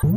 Hi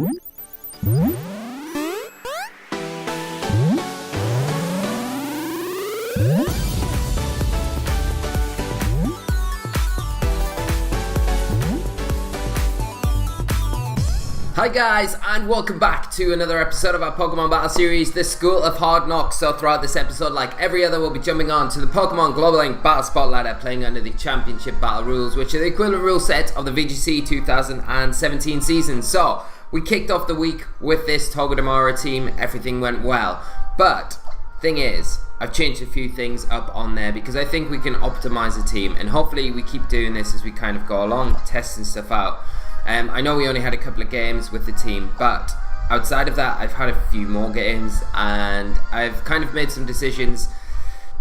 guys, and welcome back to another episode of our Pokemon Battle Series, the School of Hard Knocks. So throughout this episode, like every other, we'll be jumping on to the Pokemon Global Link Battle Spot ladder, playing under the Championship Battle rules, which are the equivalent rule set of the VGC 2017 season. So, we kicked off the week with this Togedemaru team, everything went well. But, thing is, I've changed a few things up on there because I think we can optimize the team, and hopefully we keep doing this as we kind of go along, testing stuff out. I know we only had a couple of games with the team, but outside of that, I've had a few more games, and I've kind of made some decisions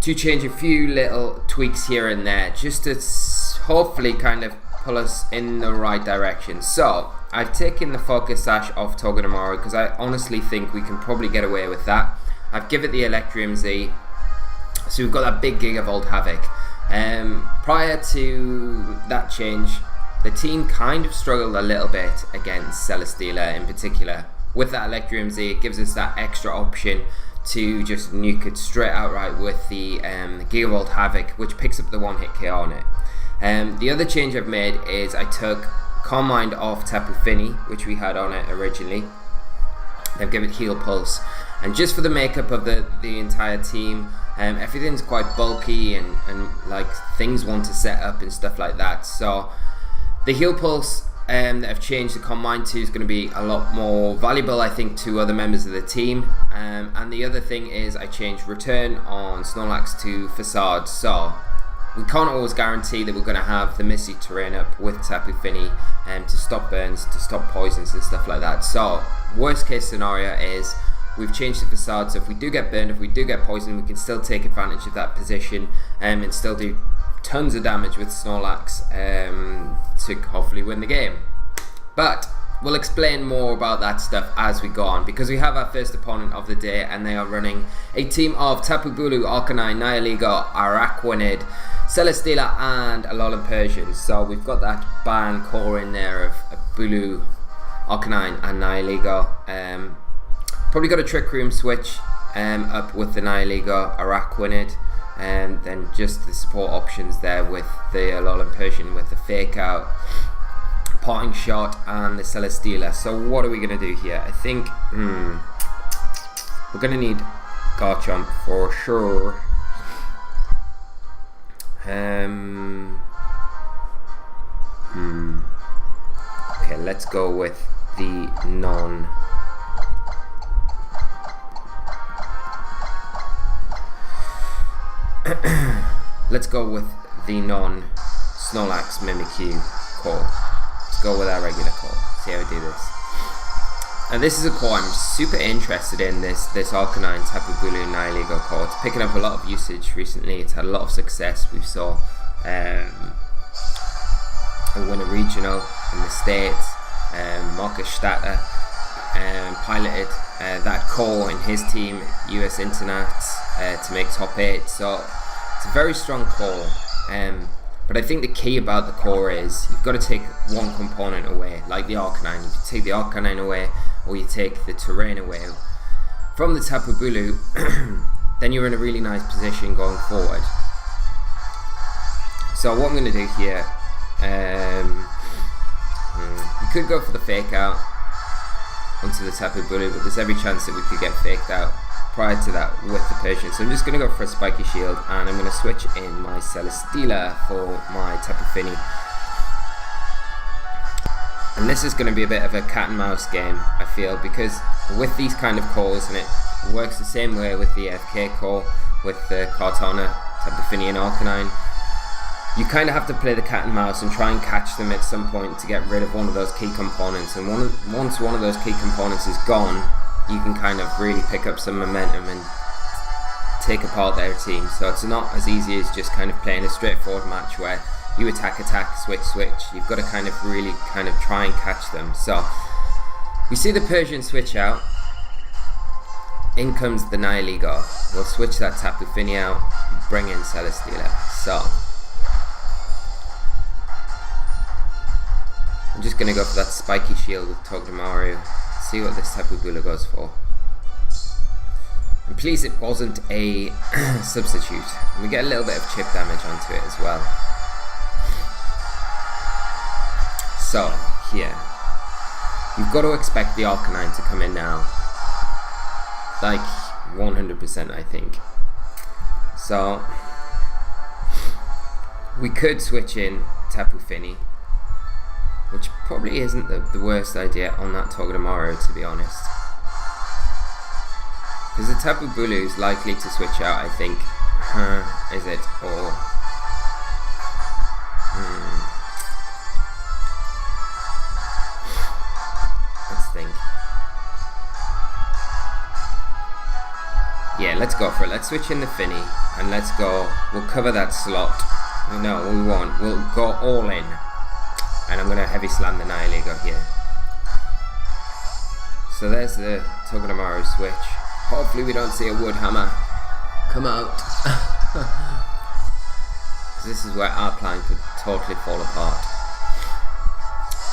to change a few little tweaks here and there, just to hopefully kind of pull us in the right direction. So, I've taken the Focus Sash off Togedemaru because I honestly think we can probably get away with that. I've given it the Electrium Z, so we've got that big Gigavolt Havoc. Prior to that change, the team kind of struggled a little bit against Celesteela in particular. With that Electrium Z, it gives us that extra option to just nuke it straight outright with the Gigavolt Havoc, which picks up the one-hit KO on it. The other change I've made is I took Calm Mind off Tapu Fini, which we had on it originally. I've given it Heal Pulse. And just for the makeup of the entire team, everything's quite bulky and like things want to set up and stuff like that. So the Heal Pulse that I've changed the Calm Mind to is going to be a lot more valuable, I think, to other members of the team. And the other thing is I changed Return on Snorlax to Facade. So we can't always guarantee that we're going to have the Misty Terrain up with Tapu Fini to stop burns, to stop poisons and stuff like that. So worst case scenario is we've changed the Facade, so if we do get burned, if we do get poisoned, we can still take advantage of that position and still do tons of damage with Snorlax to hopefully win the game. But we'll explain more about that stuff as we go on, because we have our first opponent of the day, and they are running a team of Tapu Bulu, Arcanine, Nihilego, Araquanid, Celesteela and Alolan Persian. So we've got that Ban core in there of Bulu, Arcanine and Nihilego. Probably got a Trick Room switch up with the Nihilego, Araquanid, and then just the support options there with the Alolan Persian with the Fake Out, Parting Shot and the Celesteela. So what are we going to do here? I think we're going to need Garchomp for sure. Okay, let's go with the non. Let's go with the non-Snorlax Mimikyu core. Let's go with our regular core. See how we do this. And this is a core I'm super interested in, this Arcanine Tapu Bulu Nihilego core. It's picking up a lot of usage recently. It's had a lot of success. We saw win a regional in the States. Marcus Stata piloted that core in his team, US Internats, to make top 8. So it's a very strong core. But I think the key about the core is you've got to take one component away, like the Arcanine. If you take the Arcanine away, or you take the Terrain away from the Tapu Bulu, then you're in a really nice position going forward. So what I'm going to do here, you could go for the Fake Out onto the Tapu Bulu, but there's every chance that we could get faked out prior to that with the Persian. So I'm just going to go for a Spiky Shield, and I'm going to switch in my Celesteela for my Tapu Fini. And this is going to be a bit of a cat and mouse game, I feel, because with these kind of cores, and it works the same way with the FK core, with the Kartana, Tapu Fini and Arcanine, you kind of have to play the cat and mouse and try and catch them at some point to get rid of one of those key components. And once one of those key components is gone, you can kind of really pick up some momentum and take apart their team. So it's not as easy as just kind of playing a straightforward match where you attack, switch. You've got to kind of really kind of try and catch them. So we see the Persian switch out. In comes the Nihilego. We'll switch that Tapu Fini out, bring in Celesteela. So just going to go for that spiky shield with Togedemaru. See what this Tapu Bulu goes for. And please, it wasn't a substitute. And we get a little bit of chip damage onto it as well. So, here. You've got to expect the Arcanine to come in now. Like, 100% I think. So, we could switch in Tapu Fini, which probably isn't the worst idea on that Togedemaru, to be honest. Because the Tapu Bulu is likely to switch out, I think. Is it? Or... Let's think. Yeah, let's go for it. Let's switch in the Fini, and let's go. We'll cover that slot. No, we won't. We'll go all in. And I'm going to heavy slam the Nihilego here. So there's the Togedemaru switch. Hopefully we don't see a wood hammer come out. Because this is where our plan could totally fall apart.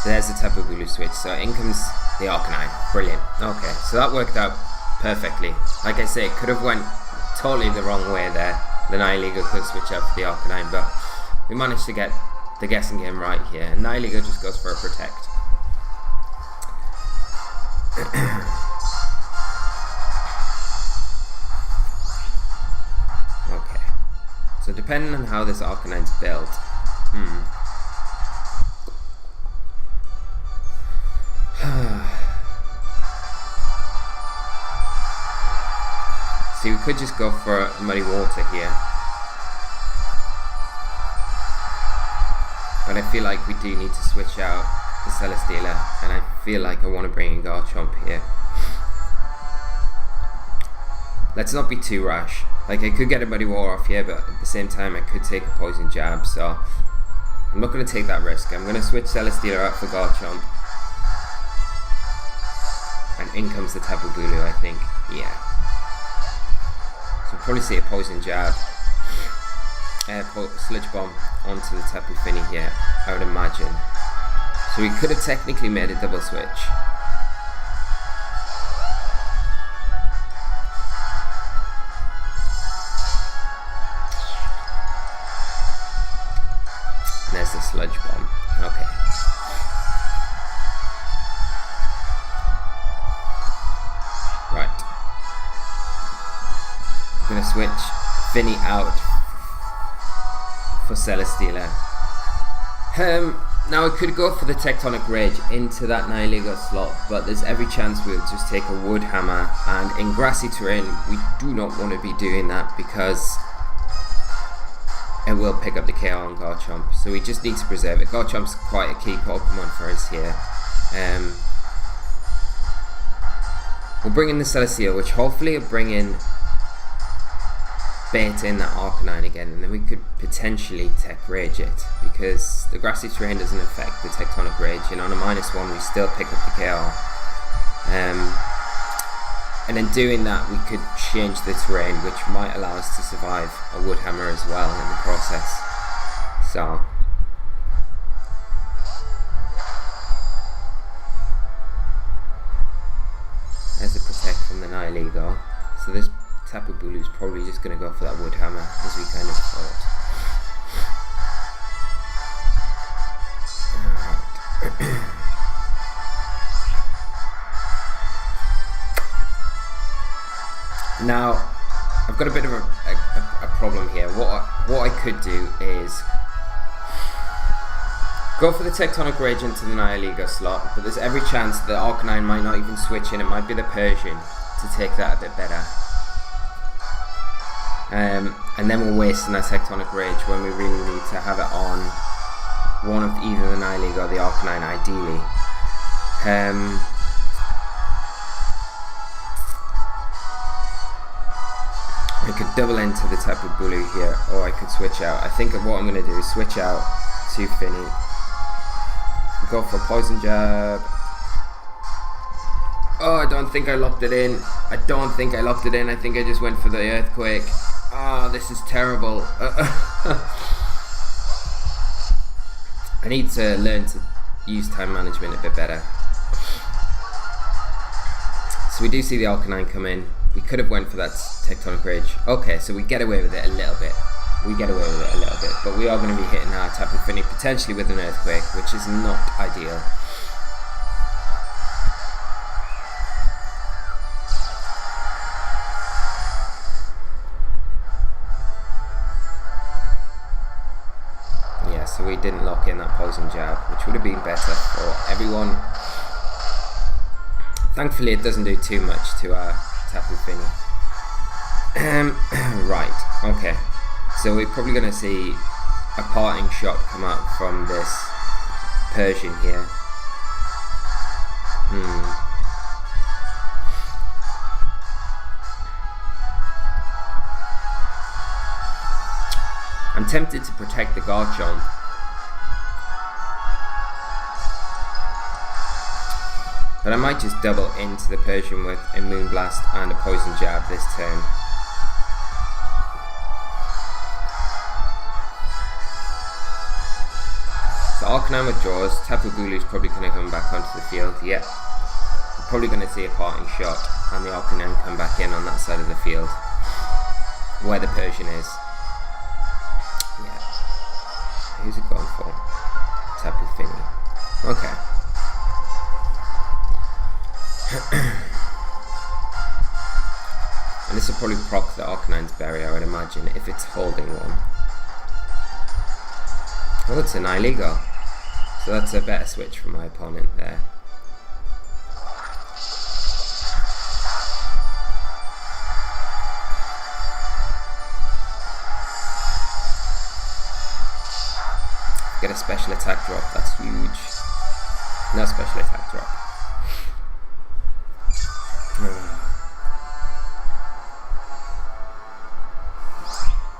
There's the Tapu Bulu switch. So in comes the Arcanine. Brilliant. Okay, so that worked out perfectly. Like I say, it could have went totally the wrong way there. The Nihilego could switch out for the Arcanine, but we managed to get the guessing game right here. And Nihilego just goes for a protect. Okay. So depending on how this Arcanine's built, see, we could just go for Muddy Water here. But I feel like we do need to switch out the Celesteela, and I feel like I want to bring in Garchomp here. Let's not be too rash. Like, I could get a Muddy Water off here, but at the same time I could take a Poison Jab, so I'm not going to take that risk. I'm going to switch Celesteela out for Garchomp. And in comes the Tapu Bulu, I think. Yeah. So we'll probably see a Poison Jab. Sludge Bomb onto the Tapu Fini here, I would imagine. So we could have technically made a double switch. And there's the Sludge Bomb. Okay. Right. I'm gonna switch Fini out for Celesteela. Now I could go for the Tectonic Rage into that Nihilego slot, but there's every chance we'll just take a Wood Hammer, and in grassy terrain we do not want to be doing that because it will pick up the KO on Garchomp, so we just need to preserve it. Garchomp's quite a key Pokemon for us here. We'll bring in the Celesteela, which hopefully will bring in bait in that Arcanine again, and then we could potentially Tech Rage it, because the grassy terrain doesn't affect the Tectonic Rage, and on a -1 we still pick up the KO. And in doing that we could change the terrain, which might allow us to survive a Wood Hammer as well in the process. So there's a protect from the Nihilego. So this Tapu Bulu is probably just going to go for that Wood Hammer, as we kind of thought. Alright. Now, I've got a bit of a problem here. What I could do is go for the Tectonic Rage into the Nihilego slot, but there's every chance the Arcanine might not even switch in. It might be the Persian to take that a bit better. And then we're wasting that Tectonic Rage when we really need to have it on one of either the Nihilego or the Arcanine, ideally. I could double into the Tapu Bulu here, or I could switch out. I think what I'm going to do is switch out to Fini. Go for a Poison Jab. Oh, I don't think I locked it in. I think I just went for the Earthquake. Ah, this is terrible. I need to learn to use time management a bit better. So we do see the Arcanine come in. We could have went for that Tectonic Rage. Okay, so we get away with it a little bit. But we are going to be hitting our Tapu Fini potentially with an Earthquake, which is not ideal. Yeah, so we didn't lock in that Poison Jab, which would have been better for everyone. Thankfully it doesn't do too much to our Tapu Fini. Right, okay. So we're probably going to see a parting shot come out from this Persian here. I'm tempted to protect the Garchomp. But I might just double into the Persian with a Moonblast and a Poison Jab this turn. So Arcanine withdraws, Tapu Bulu's probably going to come back onto the field, yep. We're probably going to see a parting shot and the Arcanine come back in on that side of the field where the Persian is. Yeah. Who's it going for? Tapu Fini. Okay. And this will probably proc the Arcanine's Berry, I would imagine, if it's holding one. Oh, it's an Nihilego. So that's a better switch from my opponent there. Get a special attack drop, that's huge. No special attack drop.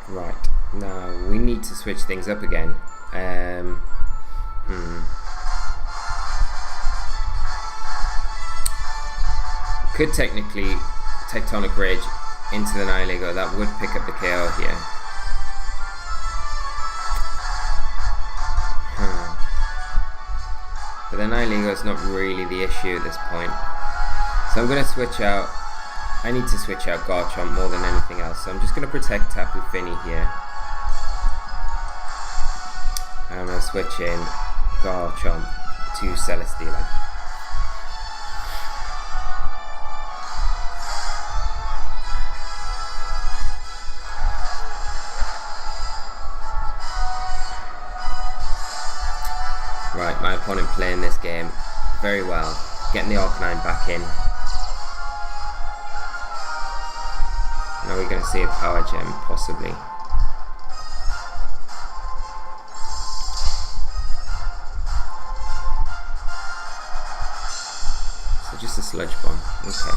Right, now we need to switch things up again. Could technically Tectonic Rage into the Nihilego, that would pick up the KO here. But the Nihilego is not really the issue at this point. So I'm going to switch out. I need to switch out Garchomp more than anything else. So I'm just going to protect Tapu Fini here. And I'm going to switch in Garchomp to Celesteela. Right, my opponent playing this game very well. Getting the Arcanine back in. Now we're going to see a Power Gem, possibly. So just a Sludge Bomb, okay.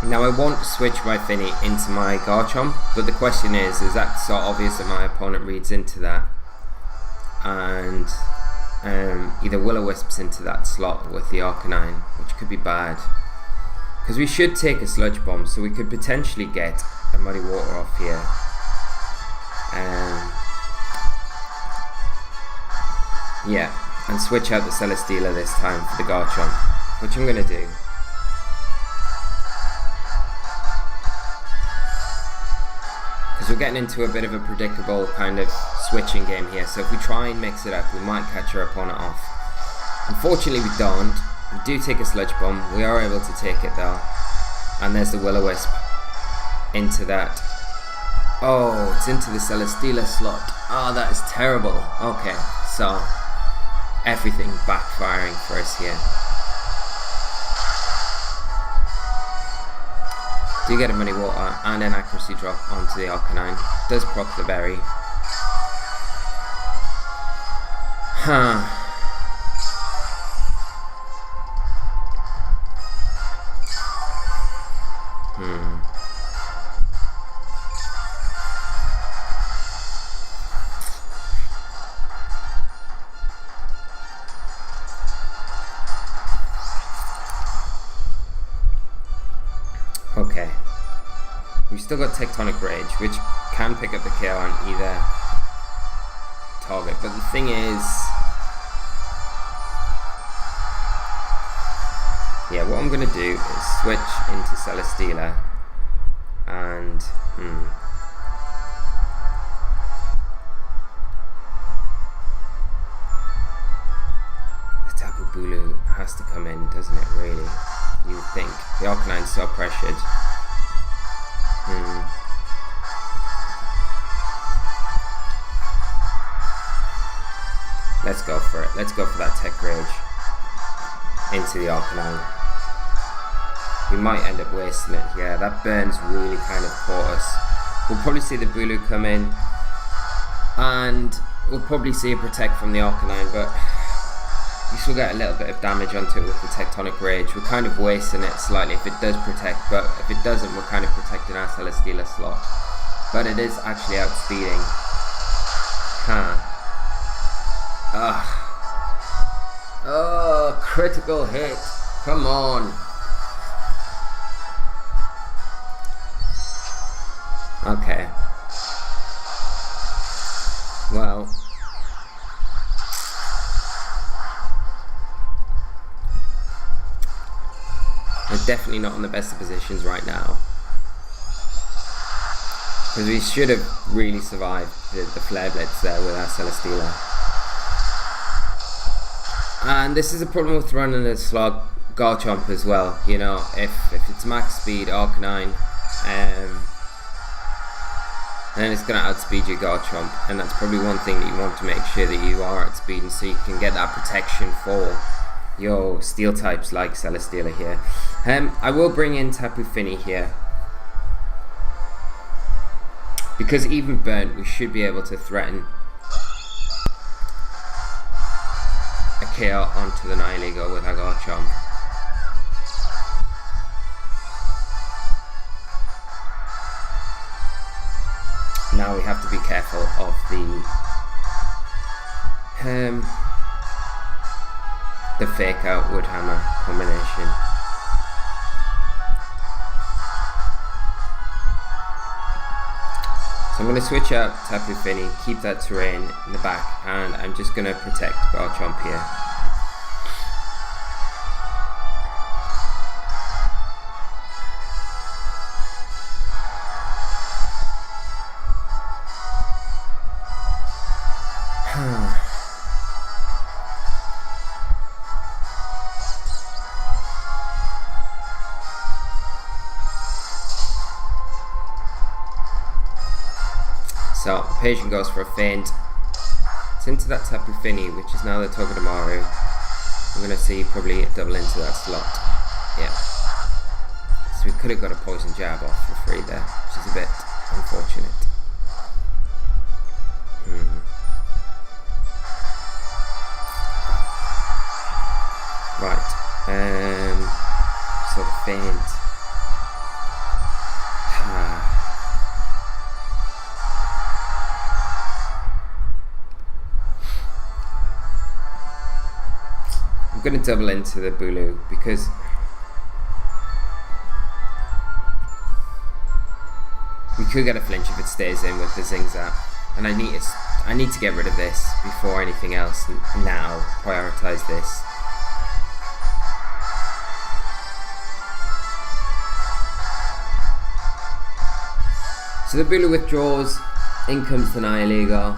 Now I want to switch my Fini into my Garchomp, but the question is that so obvious that my opponent reads into that and either Will-O-Wisps into that slot with the Arcanine, which could be bad. Because we should take a Sludge Bomb, so we could potentially get a Muddy Water off here. Yeah, and switch out the Celesteela this time for the Garchomp, which I'm going to do. Because we're getting into a bit of a predictable kind of switching game here, so if we try and mix it up, we might catch our opponent off. Unfortunately we don't. We do take a Sludge Bomb, we are able to take it though. And there's the Will-O-Wisp into that. Oh, it's into the Celesteela slot. Oh, that is terrible. Okay, so everything backfiring for us here. Do get a Muddy Water and an accuracy drop onto the Arcanine. Does proc the berry. We've still got Tectonic Rage, which can pick up the KO on either target. But the thing is, yeah, what I'm going to do is switch into Celesteela and the Tapu Bulu has to come in, doesn't it, really? You would think. The Arcanine's so pressured. Let's go for it. Let's go for that Tech Rage into the Arcanine. We might end up wasting it. Yeah, that burn's really kind of caught us. We'll probably see the Bulu come in, and we'll probably see a Protect from the Arcanine, but we still get a little bit of damage onto it with the Tectonic Rage. We're kind of wasting it slightly if it does Protect, but if it doesn't, we're kind of protecting our Celesteela slot. But it is actually outspeeding. Oh, critical hit. Come on. Okay. Well, we're definitely not in the best of positions right now, because we should have really survived the Flare Blitz there with our Celesteela. And this is a problem with running a slog Garchomp as well. You know, if it's max speed Arcanine, then it's going to outspeed your Garchomp, and that's probably one thing that you want to make sure that you are outspeeding, so you can get that protection for your steel types like Celesteela here. I will bring in Tapu Fini here, because even burnt, we should be able to threaten a KO onto the Nihilego with our Garchomp. Now we have to be careful of the fake out wood hammer combination. So I'm going to switch out Tapu Fini, keep that terrain in the back, and I'm just going to protect Garchomp here. So, Patient goes for a feint. It's into that Tapu Fini, which is now the Togedemaru. I'm going to see probably a double into that slot. Yeah. So we could have got a poison jab off for free there, which is a bit unfortunate. Right. So feint. I'm going to double into the Bulu because we could get a flinch if it stays in with the Zingzap, and I need to get rid of this before anything else. Now prioritize this. So the Bulu withdraws, in comes the Nihilego.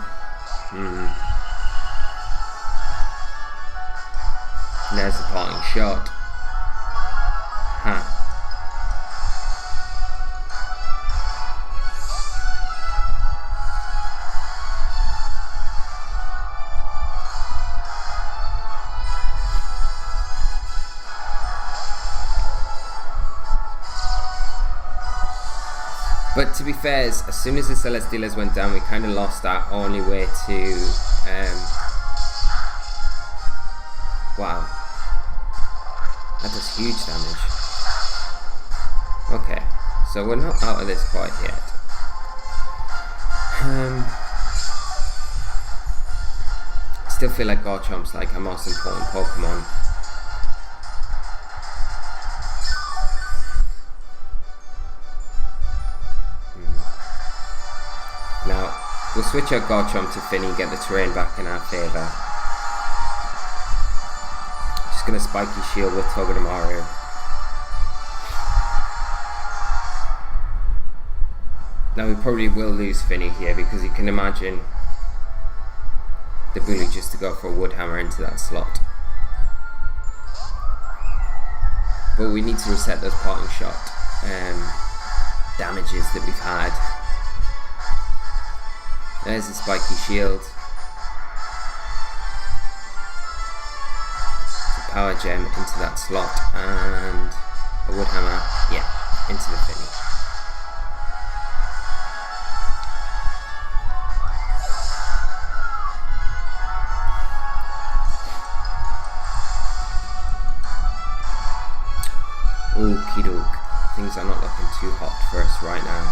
There's the parting shot. But to be fair, as soon as the Celesteelas went down, we kind of lost our only way to... wow. That does huge damage. Okay, so we're not out of this quite yet. I still feel like Garchomp's like our most important Pokemon. switch out Garchomp to Finny, get the terrain back in our favour. Just going to Spiky Shield with Togedemaru. Now we probably will lose Finny here because you can imagine the Bully just to go for a Wood Hammer into that slot. But we need to reset those parting shot damages that we've had. There's a Spiky Shield. It's a Power Gem into that slot and a Wood Hammer, yeah, into the Finny. Okie doke. Things are not looking too hot for us right now.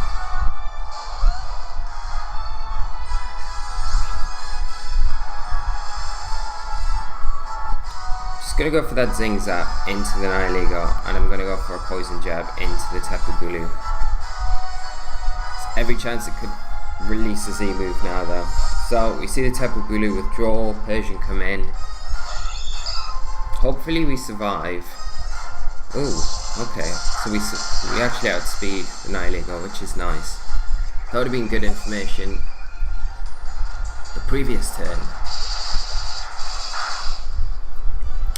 Just gonna go for that Zing Zap into the Nihilego, and I'm gonna go for a Poison Jab into the Tapu Koko. Every chance it could release a Z move now though. So we see the Tapu Koko withdraw, Persian come in. Hopefully we survive. Ooh. Okay, so we actually outspeed the Nihilego, which is nice. That would have been good information the previous turn.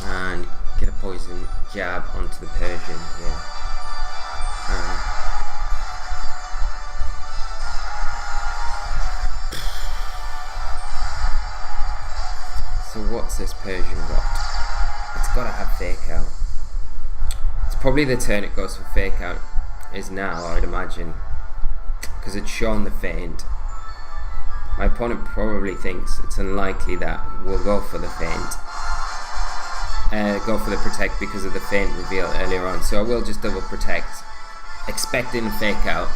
And get a Poison Jab onto the Persian, yeah. So what's this Persian got? It's got to have Fake Out. Probably the turn it goes for Fake Out is now, I would imagine, because it's shown the feint. My opponent probably thinks it's unlikely that we'll go for the feint, go for the Protect because of the feint reveal earlier on. So I will just double Protect, expecting Fake Out.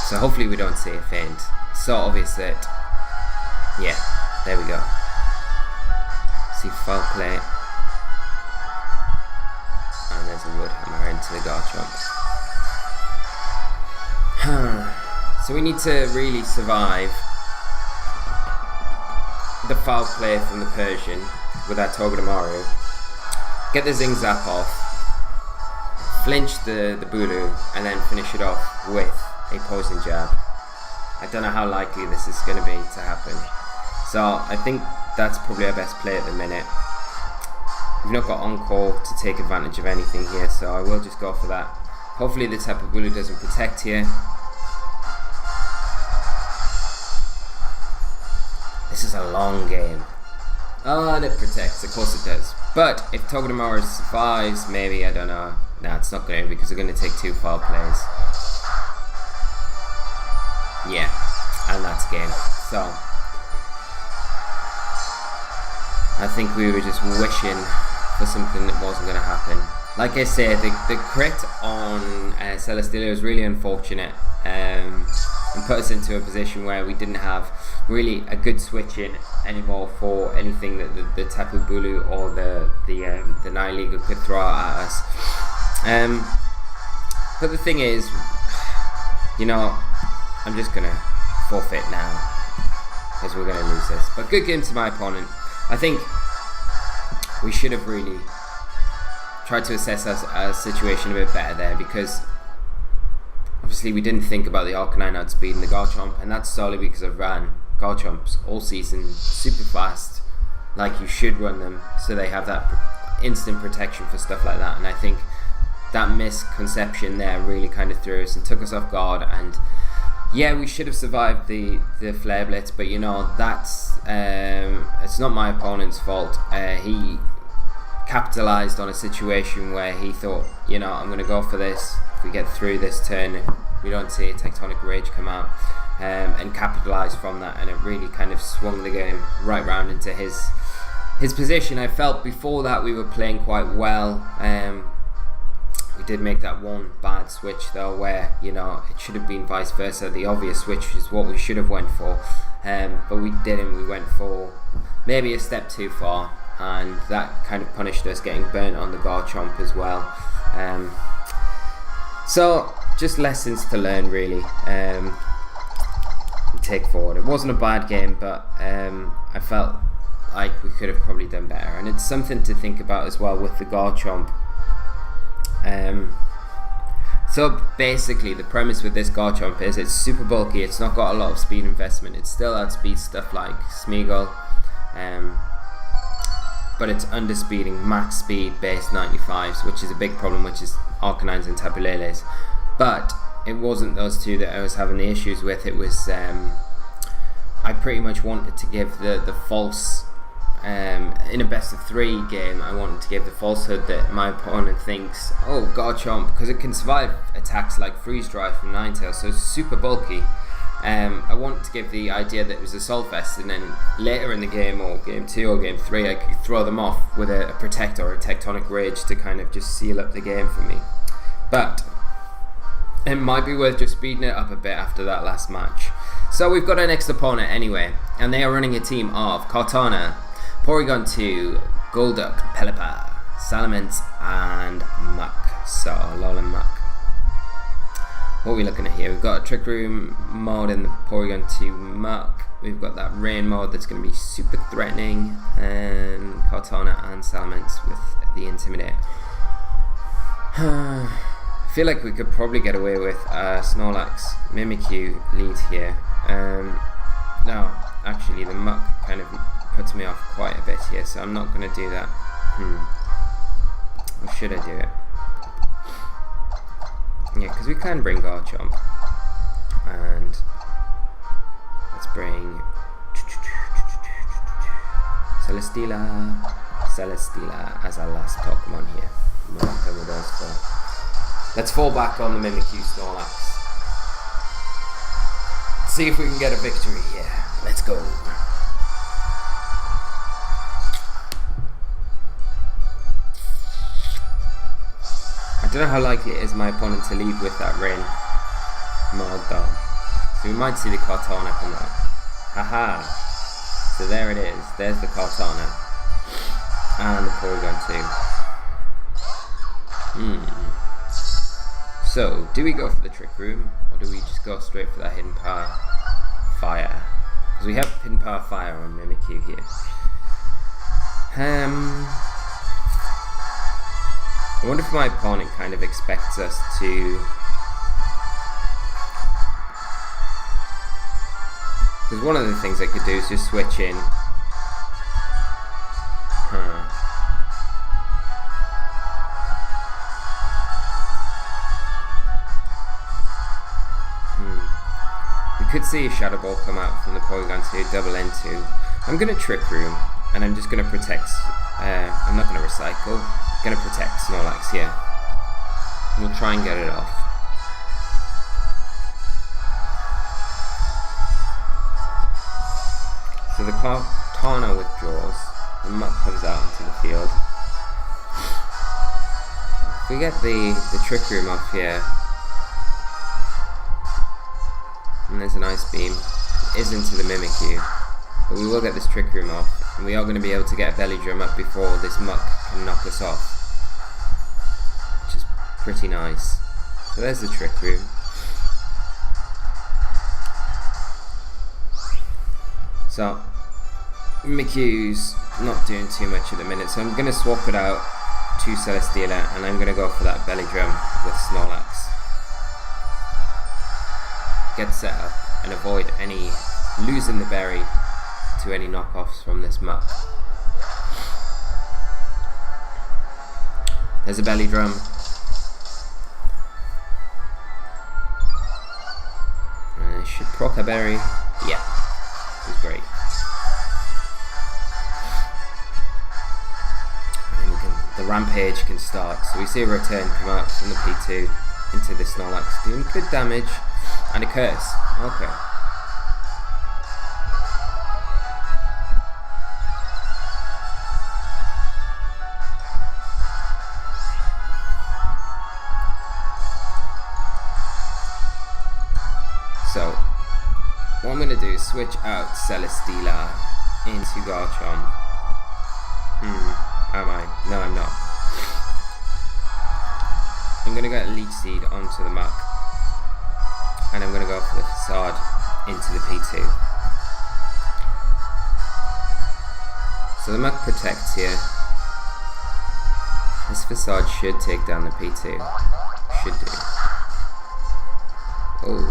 So hopefully we don't see a feint. So obvious that, yeah, there we go. See foul play. And there's a Wood Hammer into the Garchomp. So we need to really survive the foul play from the Persian with that Togedemaru. Get the Zing Zap off. Flinch the Bulu and then finish it off with a Poison Jab. I don't know how likely this is going to be to happen. So I think that's probably our best play at the minute. We've not got Encore to take advantage of anything here, so I will just go for that. Hopefully the Tapu Koko doesn't Protect here. This is a long game. Oh, and it protects, of course it does. But if Togedemaru survives, maybe, I don't know. Nah, it's not going to, because they're going to take 2 foul plays. Yeah, and that's game. So I think we were just wishing for something that wasn't going to happen. Like I said, the crit on Celesteela was really unfortunate and put us into a position where we didn't have really a good switch in anymore for anything that the Tapu Bulu or the Nihilego could throw at us. But the thing is, you know, I'm just going to forfeit now because we're going to lose this. But good game to my opponent. I think we should have really tried to assess our situation a bit better there, because obviously we didn't think about the Arcanine outspeed and the Garchomp, and that's solely because I've ran Garchomps all season super fast, like you should run them, so they have that instant protection for stuff like that. And I think that misconception there really kind of threw us and took us off guard. And yeah, we should have survived the Flare Blitz, but you know, that's it's not my opponent's fault. He capitalized on a situation where he thought, you know, I'm going to go for this. If we get through this turn, we don't see a Tectonic Rage come out, and capitalize from that, and it really kind of swung the game right round into his position. I felt before that we were playing quite well. We did make that one bad switch though, where, you know, it should have been vice versa. The obvious switch is what we should have went for, but we didn't. We went for maybe a step too far, and that kind of punished us, getting burnt on the Garchomp as well. So just lessons to learn, really. Take forward. It wasn't a bad game, but I felt like we could have probably done better, and it's something to think about as well with the Garchomp. So basically the premise with this Garchomp is it's super bulky, it's not got a lot of speed investment, it still outspeeds stuff like Smeagol, but it's underspeeding max speed base 95s, which is a big problem, which is Arcanines and Tapu Leles. But it wasn't those two that I was having the issues with. It was I pretty much wanted to give the false in a best of 3 game. I wanted to give the falsehood that my opponent thinks, oh, Garchomp, because it can survive attacks like Freeze Dry from Ninetales, so it's super bulky. I wanted to give the idea that it was Assault Vest, and then later in the game, or game 2 or game 3, I could throw them off with a Protect or a Tectonic Rage to kind of just seal up the game for me. But it might be worth just speeding it up a bit after that last match. So we've got our next opponent anyway, and they are running a team of Kartana, Porygon 2, Golduck, Pelipper, Salamence, and Muck. So Alolan Muck. What are we looking at here? We've got a Trick Room mode in the Porygon 2 Muck. We've got that Rain mode that's going to be super threatening, and Kartana and Salamence with the Intimidate. I feel like we could probably get away with Snorlax Mimikyu lead here. No, actually the Muck kind of puts me off quite a bit here, so I'm not going to do that. Or should I do it? Yeah, because we can bring Garchomp, and let's bring Celesteela as our last Pokemon here. With those 4. Let's fall back on the Mimikyu Snorlax. See if we can get a victory here. Let's go. I don't know how likely it is my opponent to lead with that Rain mode though. So we might see the Kartana come out. Haha. So there it is. There's the Kartana. And the Porygon 2. So, do we go for the Trick Room, or do we just go straight for that Hidden Power Fire? Because we have Hidden Power Fire on Mimikyu here. I wonder if my opponent kind of expects us to... Because one of the things I could do is just switch in. We could see a Shadow Ball come out from the Porygon 2, double into. I'm going to Trick Room, and I'm just going to protect. I'm not going to recycle. I'm going to protect Snorlax here. We'll try and get it off. So the Kartana withdraws, the Muck comes out into the field. If we get the Trick Room off here, and there's an Ice Beam, it is into the Mimikyu, but we will get this Trick Room off, and we are going to be able to get a Belly Drum up before this Muck can knock us off, which is pretty nice. So there's the Trick Room. So Mimikyu's not doing too much at the minute, so I'm going to swap it out to Celesteela, and I'm going to go for that Belly Drum with Snorlax. Get set up and avoid any losing the berry to any knockoffs from this Muck. There's a Belly Drum. And it should proc a berry. Yeah, this is great. The Rampage can start. So we see a Return come out from the P2 into the Snorlax, doing good damage, and a Curse. Okay. So what I'm going to do is switch out Celesteela into Garchomp. Am I? No, I'm not. I'm going to get a Leech Seed onto the muck, and I'm going to go for the Facade into the P2. So the muck protects here. This Facade should take down the P2. Should do. Oh.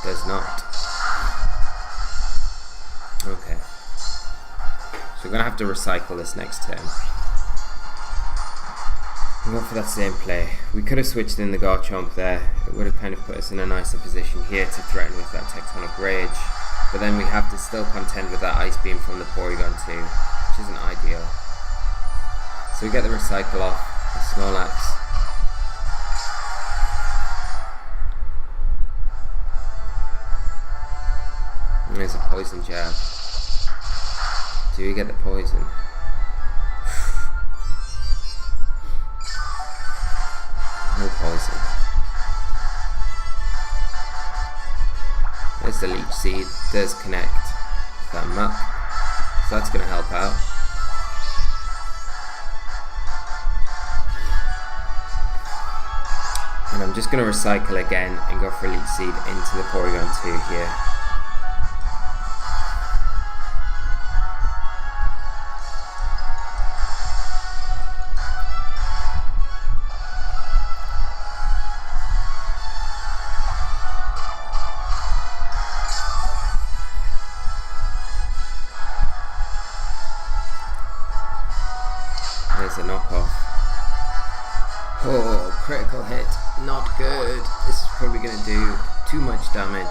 Does not. Okay. So we're going to have to recycle this next turn. And go for that same play. We could have switched in the Garchomp there. It would have kind of put us in a nicer position here to threaten with that Tectonic Rage. But then we have to still contend with that Ice Beam from the Porygon too, which isn't ideal. So we get the recycle off, the Snorlax. And there's a Poison Jab. Do we get the poison? No poison. There's the Leech Seed, does connect to that muck, so that's going to help out. And I'm just going to recycle again and go for a Leech Seed into the Porygon 2 here. There's a knockoff. Oh, critical hit. Not good. This is probably going to do too much damage.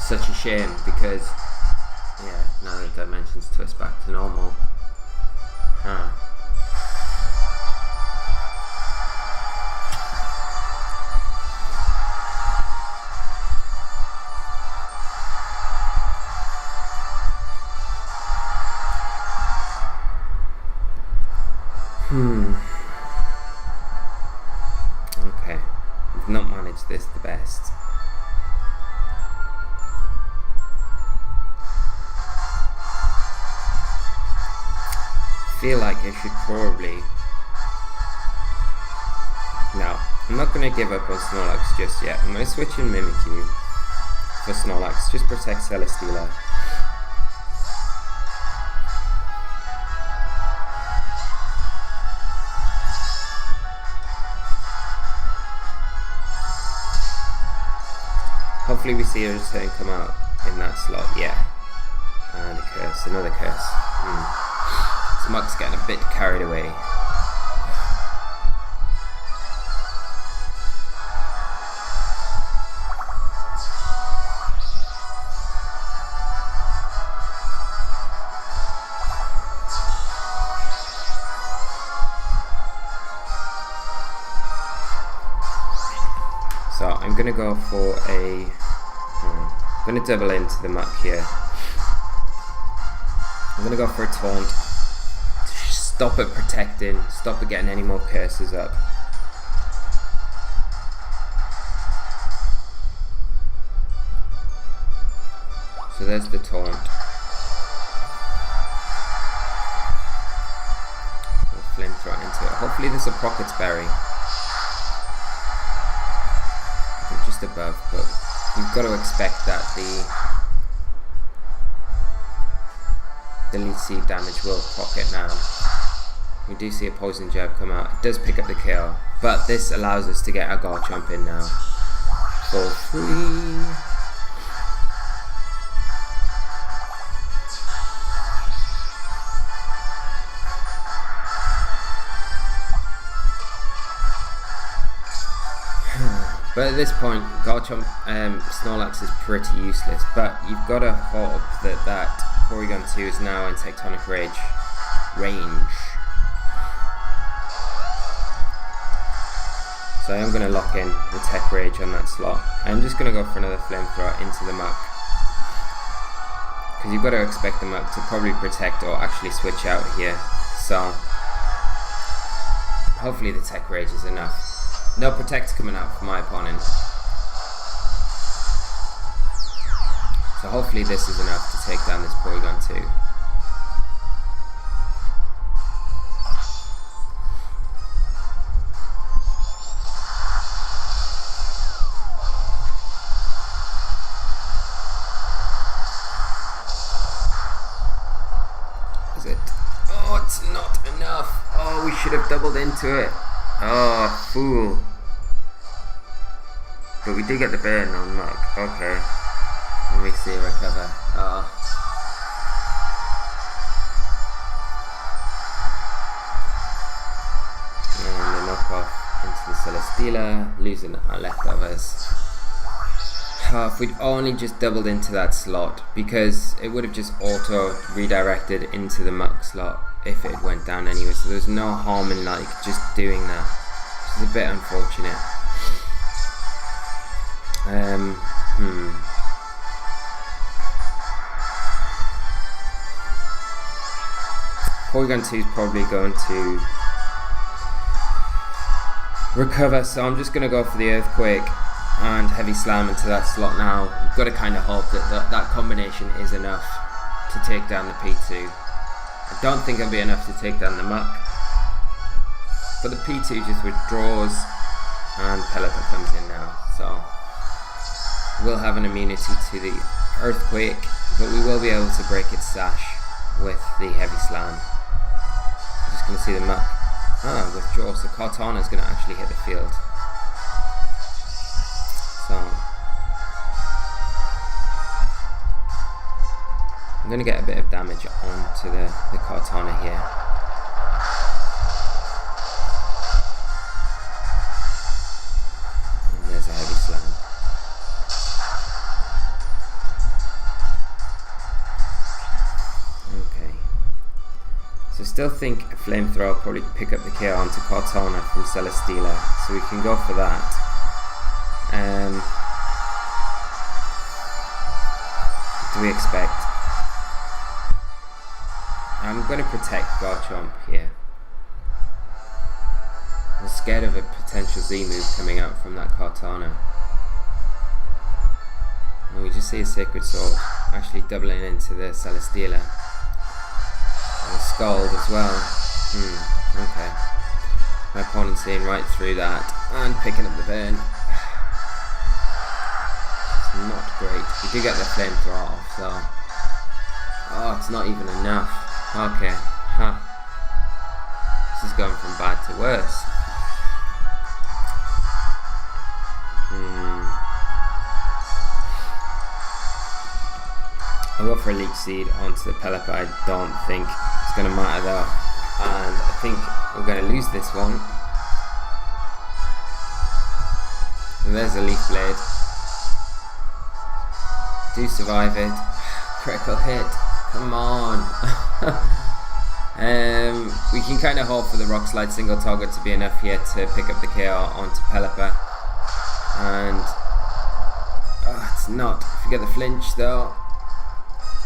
Such a shame because, yeah, now the dimensions twist back to normal. Okay, we've not managed this the best. Feel like I should probably... No, I'm not going to give up on Snorlax just yet. I'm going to switch in Mimikyu for Snorlax, just protect Celesteela. Hopefully we see a return come out in that slot, yeah. And a curse, another curse. Muck's getting a bit carried away. So I'm going to go for a... I'm going to double into the muck here. I'm going to go for a taunt. Stop it protecting, stop it getting any more curses up. So there's the taunt. We'll flamethrower into it. Hopefully there's a Pockets Berry. Just above, but you've got to expect that the Leech Seed damage will pocket now. We do see a Poison Jab come out. It does pick up the kill, but this allows us to get our Garchomp in now for free. But at this point, Garchomp, Snorlax is pretty useless, but you've got to hope that that Porygon 2 is now in Tectonic Rage range. So I am going to lock in the Tech Rage on that slot. I'm just going to go for another Flamethrower into the muck, because you've got to expect the muck to probably protect or actually switch out here. So Hopefully the tech rage is enough. No protect coming out for my opponent. So hopefully this is enough to take down this Porygon 2. Is it? Oh, it's not enough. Oh, we should have doubled into it. Oh, fool. But we did get the burn on Mug. Okay. Let me see, recover. Oh. And the knockoff into the Celesteela, losing our leftovers. Oh, if we'd only just doubled into that slot, because it would have just auto redirected into the Muck slot if it went down anyway, so there's no harm in like just doing that, which is a bit unfortunate. Porygon 2 is probably going to recover, so I'm just going to go for the Earthquake and Heavy Slam into that slot now. We've got to kind of hope that that combination is enough to take down the P2. I don't think it'll be enough to take down the Muck, but the P2 just withdraws and Pelipper comes in now, so we'll have an immunity to the Earthquake, but we will be able to break its sash with the Heavy Slam. I'm just going to see the Muck withdraw, so Kartana is going to actually hit the field. So I'm going to get a bit of damage onto the Kartana here. And there's a Heavy Slam. Okay. So still think a Flamethrower will probably pick up the KO onto Kartana from Celesteela, so we can go for that. What do we expect? I'm going to protect Garchomp here. I'm scared of a potential Z move coming out from that Kartana. And we just see a Sacred Sword actually doubling into the Celesteela. And a Scald as well. Okay. My opponent's seeing right through that and picking up the burn. It's not great. We do get the Flamethrower off, so. Oh, it's not even enough. Okay. This is going from bad to worse. I'll go for a Leech Seed onto the Pelipper. I don't think it's going to matter though. And I think we're going to lose this one. And there's a Leaf Blade. Do survive it. Critical hit. Come on. We can kind of hope for the Rock Slide single Togger to be enough here to pick up the KO onto Pelipper. And it's not. If we get the flinch though,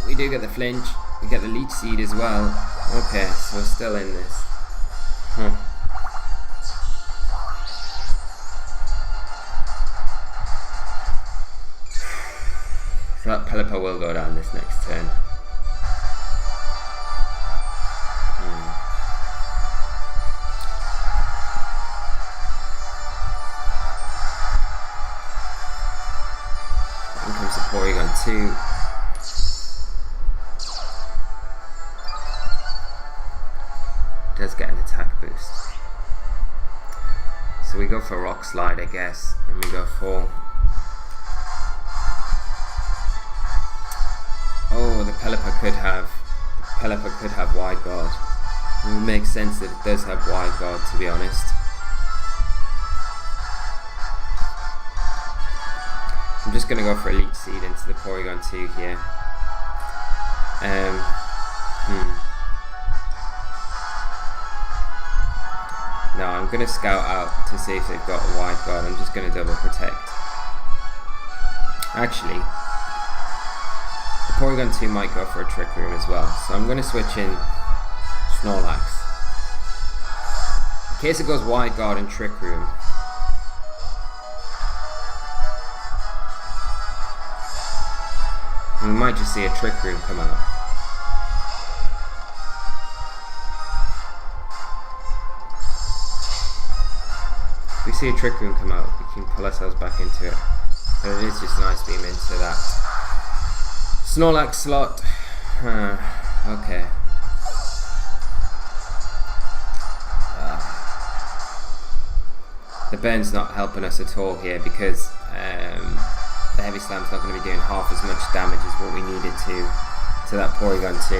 we do get the flinch. We get the Leech Seed as well. Okay, so we're still in this. So that Pelipper will go down this next turn. In comes the Porygon 2. Does get an attack boost. So we go for Rock Slide, I guess, and we go for. Oh, the Pelipper could have Wide Guard. It would make sense that it does have Wide Guard, to be honest. I'm just gonna go for a Leech Seed into the Porygon 2 here. No, I'm going to scout out to see if they've got a Wide Guard. I'm just going to double protect. Actually, the Porygon 2 might go for a Trick Room as well. So I'm going to switch in Snorlax. In case it goes wide guard and Trick Room. We might just see a Trick Room come out. If we see a Trick Room come out, we can pull ourselves back into it. But it is just an Ice Beam into that Snorlax slot. Okay. The burn's not helping us at all here because the Heavy Slam's not going to be doing half as much damage as what we needed to that Porygon 2.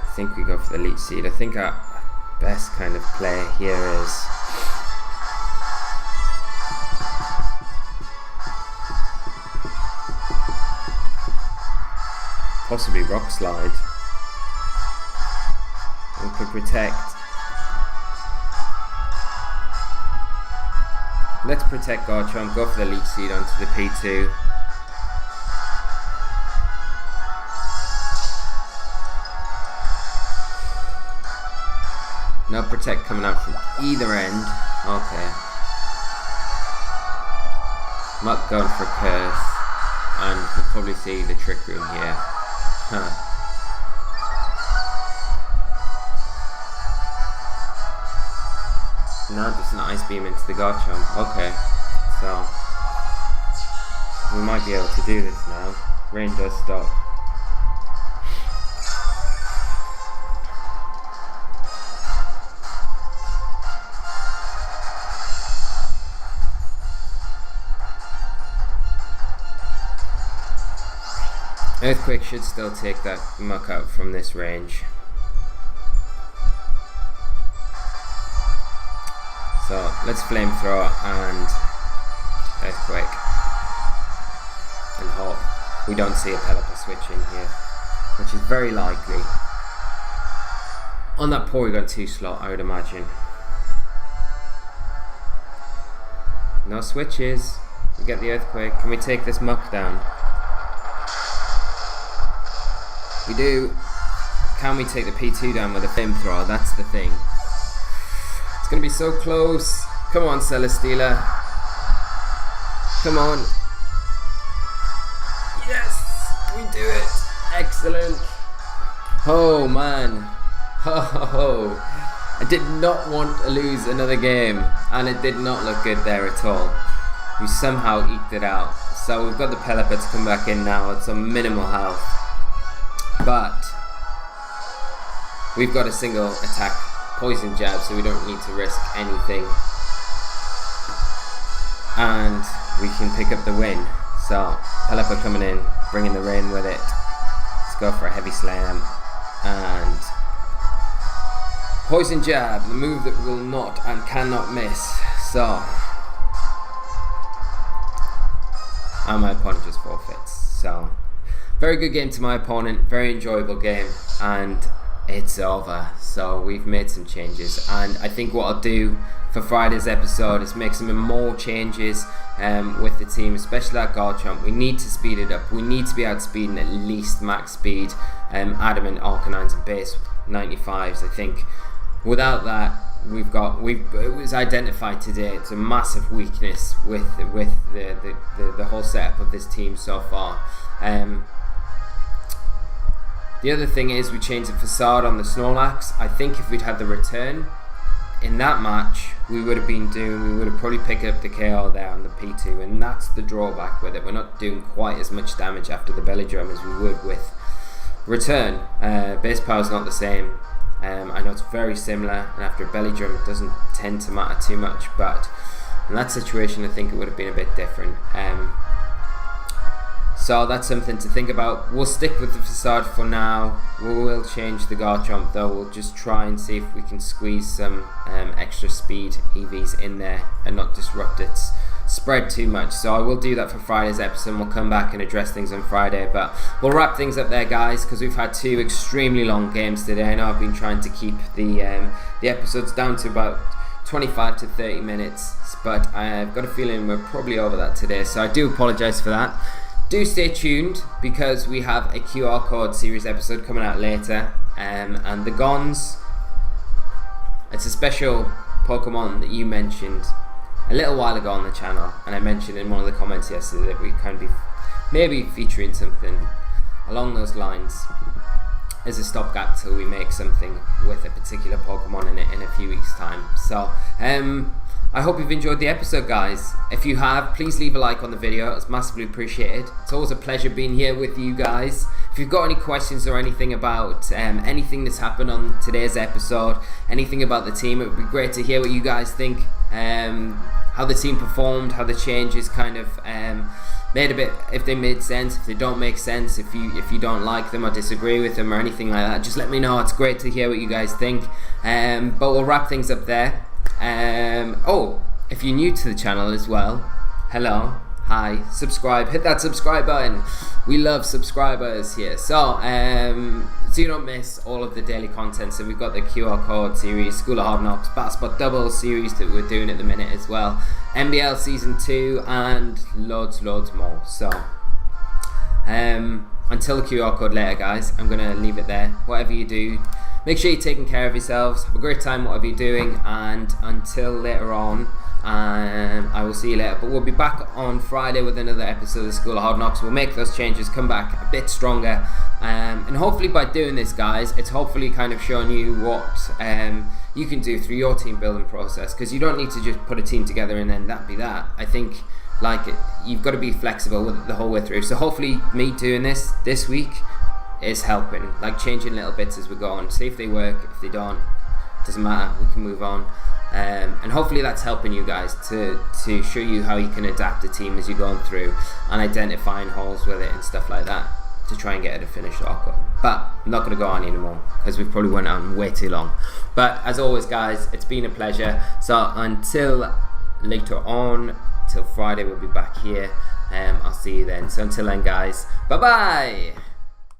I think we go for the Leech Seed. I think our best kind of play here is possibly Rock Slide. We could protect. Let's protect Garchomp, go for the Leech Seed onto the P2. No protect coming out from either end. Okay. Muck going for Curse. And we'll probably see the Trick Room here. Huh. Now just an Ice Beam into the Garchomp. Okay. So we might be able to do this now. Rain does stop. Earthquake should still take that muck out from this range. So let's Flamethrower and Earthquake. And hope we don't see a Pelipper switch in here, which is very likely. On that Porygon 2 slot, I would imagine. No switches. We get the Earthquake. Can we take this muck down? We do. Can we take the P2 down with a Flamethrower? That's the thing. It's going to be so close. Come on, Celesteela. Come on. Yes! We do it! Excellent. Oh, man. Oh. I did not want to lose another game. And it did not look good there at all. We somehow eked it out. So we've got the Pelipper to come back in now. It's on minimal health. But we've got a single attack poison jab, so we don't need to risk anything, and we can pick up the win. So Pelipper coming in, bringing the rain with it. Let's go for a Heavy Slam and poison jab, the move that will not and cannot miss. So and my opponent just forfeits. So very good game to my opponent, very enjoyable game, and it's over. So we've made some changes, and I think what I'll do for Friday's episode is make some more changes with the team, especially that Garchomp. We need to speed it up. We need to be outspeeding at least max speed, Adamant, Arcanines and base 95s. I think without that, it was identified today. It's a massive weakness with the whole setup of this team so far. The other thing is we changed the facade on the Snorlax. I think if we'd had the return in that match, we would have probably picked up the KO there on the P2, and that's the drawback with it. We're not doing quite as much damage after the Belly Drum as we would with return. Base power is not the same. I know it's very similar, and after a Belly Drum it doesn't tend to matter too much, but in that situation I think it would have been a bit different. So that's something to think about. We'll stick with the facade for now. We will change the Garchomp though. We'll just try and see if we can squeeze some extra speed EVs in there and not disrupt its spread too much. So I will do that for Friday's episode, and we'll come back and address things on Friday. But we'll wrap things up there, guys, because we've had two extremely long games today. I know I've been trying to keep the the episode's down to about 25 to 30 minutes, but I've got a feeling we're probably over that today, so I do apologise for that. Do stay tuned, because we have a QR code series episode coming out later, and the Gons, it's a special Pokemon that you mentioned a little while ago on the channel, and I mentioned in one of the comments yesterday that we can be maybe featuring something along those lines as a stopgap till we make something with a particular Pokemon in it in a few weeks time. So I hope you've enjoyed the episode, guys. If you have, please leave a like on the video. It's massively appreciated. It's always a pleasure being here with you guys. If you've got any questions or anything about anything that's happened on today's episode, anything about the team, it would be great to hear what you guys think, how the team performed, how the changes kind of made a bit, if they made sense, if they don't make sense, if you don't like them or disagree with them or anything like that, just let me know. It's great to hear what you guys think. But we'll wrap things up there. Oh, if you're new to the channel as well, hello, hi, subscribe, hit that subscribe button. We love subscribers here, so you don't miss all of the daily content. So we've got the QR code series, School of Hard Knocks, Battle Spot Double series that we're doing at the minute as well, MBL Season 2, and loads more. So until the QR code later, guys, I'm going to leave it there. Whatever you do, make sure you're taking care of yourselves. Have a great time whatever you're doing, and until later on, I will see you later. But we'll be back on Friday with another episode of School of Hard Knocks. We'll make those changes, come back a bit stronger, and hopefully by doing this, guys, it's hopefully kind of showing you what you can do through your team building process, because you don't need to just put a team together and then that be that. I think you've got to be flexible with it the whole way through. So hopefully me doing this week is helping, like changing little bits as we go on. See if they work. If they don't, doesn't matter, we can move on. And hopefully that's helping you guys to show you how you can adapt the team as you're going through and identifying holes with it and stuff like that to try and get it a finished arc. But I'm not going to go on anymore because we've probably went on way too long. But as always, guys, it's been a pleasure. So until later on, till Friday, we'll be back here. I'll see you then. So until then, guys, bye bye.